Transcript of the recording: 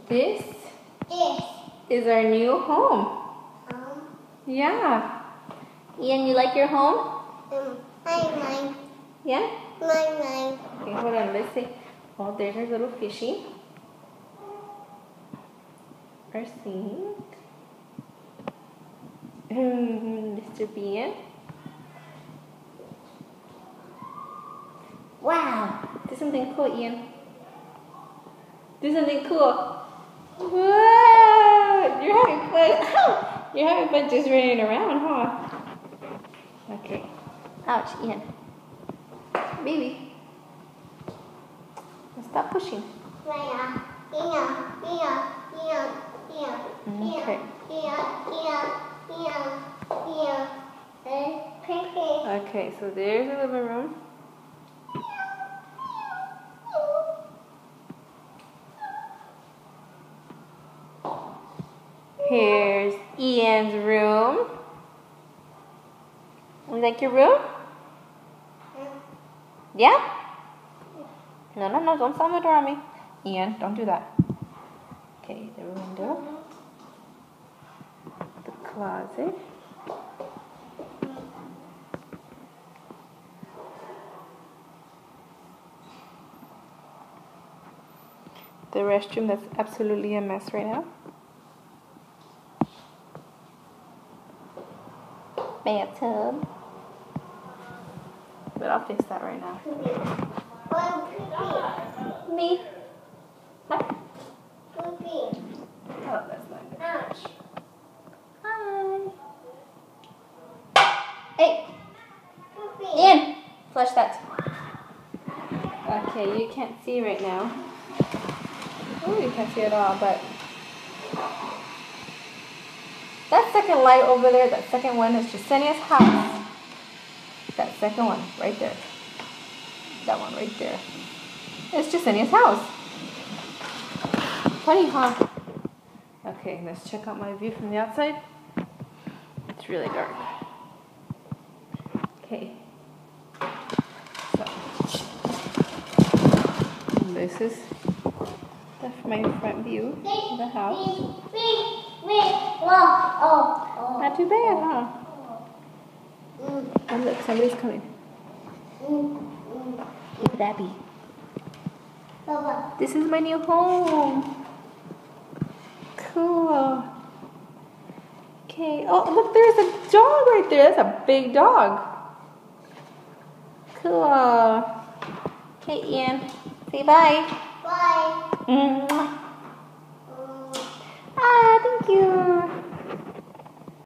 This is our new home. Yeah. Ian, you like your home? Mine. Yeah? Mine. Okay, hold on. Let's see. Oh, there's our little fishy. Our sink. Mr. Bean. Wow. Do something cool, Ian. Do something cool. Whoa! You're having fun. Ow! You're having fun just running around, huh? Okay. Ouch, Ian. Baby. Stop pushing. Okay. Okay, so there's the living room. Here's Ian's room. You like your room? Yeah? No, don't slam the door on me. Ian, don't do that. Okay, the window. The closet. The restroom that's absolutely a mess right now. Bathtub. But I'll fix that right now. Me? What? Oh, that's not good. Ouch. Hi. Hey! Ian! Flush that. Okay, you can't see right now. Oh, you can't see at all, but that second light over there, that second one is Jasenia's house. That second one, right there. That one right there. It's Jasenia's house. Funny, huh? Okay, let's check out my view from the outside. It's really dark. Okay. So, this is my front view of the house. Not too bad, huh? Oh, look, somebody's coming. Who would that be? This is my new home. Cool. Okay. Oh, look, there's a dog right there. That's a big dog. Cool. Okay, Ian. Say bye. Bye. Mwah.